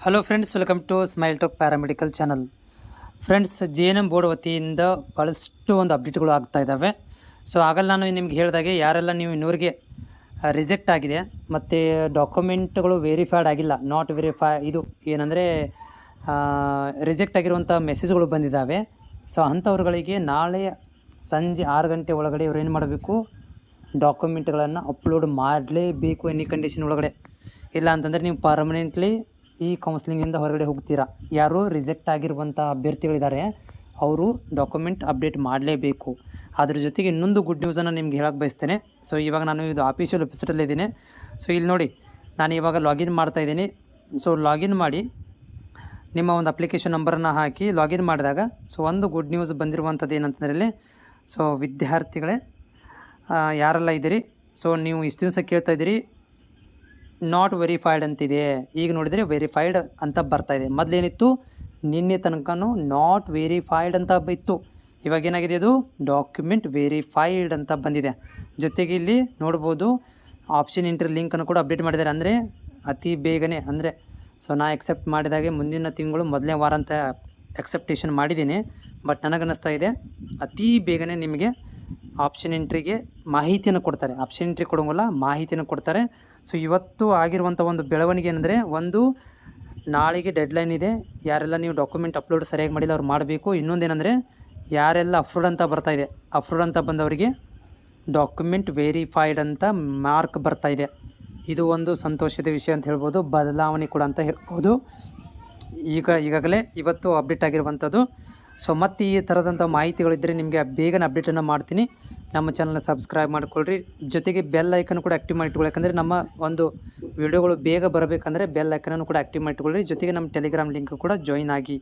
Hello friends, welcome to smile talk paramedical channel. Friends, JNM board ವತಿಯಿಂದ ಭಾಳಷ್ಟು ಒಂದು ಅಪ್ಡೇಟ್ಗಳು ಆಗ್ತಾ ಇದ್ದಾವೆ. ಸೊ ಆಗಲ್ಲ ನಾನು ನಿಮ್ಗೆ ಹೇಳಿದಾಗೆ ಯಾರೆಲ್ಲ ನೀವು ಇನ್ನೂರಿಗೆ ರಿಜೆಕ್ಟ್ ಆಗಿದೆ ಮತ್ತು ಡಾಕ್ಯುಮೆಂಟ್ಗಳು ವೆರಿಫೈಡ್ ಆಗಿಲ್ಲ, ನಾಟ್ ವೆರಿಫೈ ಇದು ಏನಂದರೆ ರಿಜೆಕ್ಟ್ ಆಗಿರುವಂಥ ಮೆಸೇಜ್ಗಳು ಬಂದಿದ್ದಾವೆ. ಸೊ ಅಂಥವ್ರುಗಳಿಗೆ ನಾಳೆ ಸಂಜೆ 6 ಗಂಟೆ ಒಳಗಡೆ ಇವ್ರು ಏನು ಮಾಡಬೇಕು, ಡಾಕ್ಯುಮೆಂಟ್ಗಳನ್ನು ಅಪ್ಲೋಡ್ ಮಾಡಲೇಬೇಕು ಎನಿ ಕಂಡೀಷನ್ ಒಳಗಡೆ. ಇಲ್ಲ ಅಂತಂದರೆ ನೀವು ಪರ್ಮನೆಂಟ್ಲಿ ಈ ಕೌನ್ಸ್ಲಿಂಗಿಂದ ಹೊರಗಡೆ ಹೋಗ್ತೀರಾ. ಯಾರು ರಿಜೆಕ್ಟ್ ಆಗಿರುವಂಥ ಅಭ್ಯರ್ಥಿಗಳಿದ್ದಾರೆ ಅವರು ಡಾಕ್ಯುಮೆಂಟ್ ಅಪ್ಡೇಟ್ ಮಾಡಲೇಬೇಕು. ಅದ್ರ ಜೊತೆಗೆ ಇನ್ನೊಂದು ಗುಡ್ ನ್ಯೂಸನ್ನು ನಿಮ್ಗೆ ಹೇಳಕ್ಕೆ ಬಯಸ್ತೇನೆ. ಸೊ ಇವಾಗ ನಾನು ಇದು ಆಫೀಷಿಯಲ್ ವೆಬ್ಸೈಟಲ್ಲಿದ್ದೀನಿ. ಸೊ ಇಲ್ಲಿ ನೋಡಿ, ನಾನು ಇವಾಗ ಲಾಗಿನ್ ಮಾಡ್ತಾಯಿದ್ದೀನಿ. ಸೊ ಲಾಗಿನ್ ಮಾಡಿ ನಿಮ್ಮ ಒಂದು ಅಪ್ಲಿಕೇಶನ್ ನಂಬರನ್ನು ಹಾಕಿ ಲಾಗಿನ್ ಮಾಡಿದಾಗ ಸೊ ಒಂದು ಗುಡ್ ನ್ಯೂಸ್ ಬಂದಿರುವಂಥದ್ದು ಏನಂತಂದರೆ ಇಲ್ಲಿ, ಸೊ ವಿದ್ಯಾರ್ಥಿಗಳೇ ಯಾರೆಲ್ಲ ಇದ್ದೀರಿ, ಸೊ ನೀವು ಇಷ್ಟು ದಿವಸ ಕೇಳ್ತಾಯಿದ್ದೀರಿ ನಾಟ್ ವೆರಿಫೈಡ್ ಅಂತಿದೆ. ಈಗ ನೋಡಿದರೆ ವೆರಿಫೈಡ್ ಅಂತ ಬರ್ತಾಯಿದೆ. ಮೊದಲೇನಿತ್ತು, ನಿನ್ನೆ ತನಕನೂ ನಾಟ್ ವೆರಿಫೈಡ್ ಅಂತ ಇತ್ತು. ಇವಾಗ ಏನಾಗಿದೆ, ಅದು ಡಾಕ್ಯುಮೆಂಟ್ ವೆರಿಫೈಡ್ ಅಂತ ಬಂದಿದೆ. ಜೊತೆಗೆ ಇಲ್ಲಿ ನೋಡ್ಬೋದು ಆಪ್ಷನ್ ಎಂಟ್ರಿ ಲಿಂಕನ್ನು ಕೂಡ ಅಪ್ಡೇಟ್ ಮಾಡಿದ್ದಾರೆ. ಅಂದರೆ ಅತಿ ಬೇಗನೆ, ಅಂದರೆ ಸೊ ನಾ ಎಕ್ಸೆಪ್ಟ್ ಮಾಡಿದಾಗೆ ಮುಂದಿನ ತಿಂಗಳು ಮೊದಲನೇ ವಾರ ಅಂತ ಎಕ್ಸೆಪ್ಟೇಷನ್ ಮಾಡಿದ್ದೀನಿ. ಬಟ್ ನನಗನ್ನಿಸ್ತಾ ಇದೆ ಅತಿ ಬೇಗನೆ ನಿಮಗೆ ಆಪ್ಷನ್ ಎಂಟ್ರಿಗೆ ಮಾಹಿತಿಯನ್ನು ಕೊಡ್ತಾರೆ. ಆಪ್ಷನ್ ಎಂಟ್ರಿ ಕೊಡೋಂಗಲ್ಲ, ಮಾಹಿತಿಯನ್ನು ಕೊಡ್ತಾರೆ. ಸೊ ಇವತ್ತು ಆಗಿರುವಂಥ ಒಂದು ಬೆಳವಣಿಗೆ ಏನಂದರೆ, ಒಂದು ನಾಳೆಗೆ ಡೆಡ್ಲೈನ್ ಇದೆ. ಯಾರೆಲ್ಲ ನೀವು ಡಾಕ್ಯುಮೆಂಟ್ ಅಪ್ಲೋಡ್ ಸರಿಯಾಗಿ ಮಾಡಿಲ್ಲ ಅವ್ರು ಮಾಡಬೇಕು. ಇನ್ನೊಂದೇನೆಂದರೆ, ಯಾರೆಲ್ಲ ಅಪ್ರೂವ್ಡ್ ಅಂತ ಬರ್ತಾಯಿದೆ, ಅಪ್ರೂವ್ಡ್ ಅಂತ ಬಂದವರಿಗೆ ಡಾಕ್ಯುಮೆಂಟ್ ವೆರಿಫೈಡ್ ಅಂತ ಮಾರ್ಕ್ ಬರ್ತಾಯಿದೆ. ಇದು ಒಂದು ಸಂತೋಷದ ವಿಷಯ ಅಂತ ಹೇಳ್ಬೋದು, ಬದಲಾವಣೆ ಕೂಡ ಅಂತ ಹೇಳ್ಬೋದು. ಈಗಾಗಲೇ ಇವತ್ತು ಅಪ್ಡೇಟ್ ಆಗಿರುವಂಥದ್ದು. ಸೊ ಮತ್ತು ಈ ಥರದಂಥ ಮಾಹಿತಿಗಳಿದ್ದರೆ ನಿಮಗೆ ಬೇಗನೆ ಅಪ್ಡೇಟನ್ನು ಮಾಡ್ತೀನಿ. ನಮ್ಮ ಚಾನಲ್ನ ಸಬ್ಸ್ಕ್ರೈಬ್ ಮಾಡಿಕೊಳ್ಳ್ರಿ. ಜೊತೆಗೆ ಬೆಲ್ ಐಕನ್ ಕೂಡ ಆ್ಯಕ್ಟಿವ್ ಮಾಡಿಟ್ಕೊಳ್ಳಿ. ಯಾಕಂದರೆ ನಮ್ಮ ಒಂದು ವಿಡಿಯೋಗಳು ಬೇಗ ಬರಬೇಕಂದ್ರೆ ಬೆಲ್ ಐಕನನ್ನು ಕೂಡ ಆ್ಯಕ್ಟಿವ್ ಮಾಡಿಟ್ಕೊಳ್ಳ್ರಿ. ಜೊತೆಗೆ ನಮ್ಮ ಟೆಲಿಗ್ರಾಮ್ ಲಿಂಕ್ ಕೂಡ ಜಾಯಿನ್ ಆಗಿ.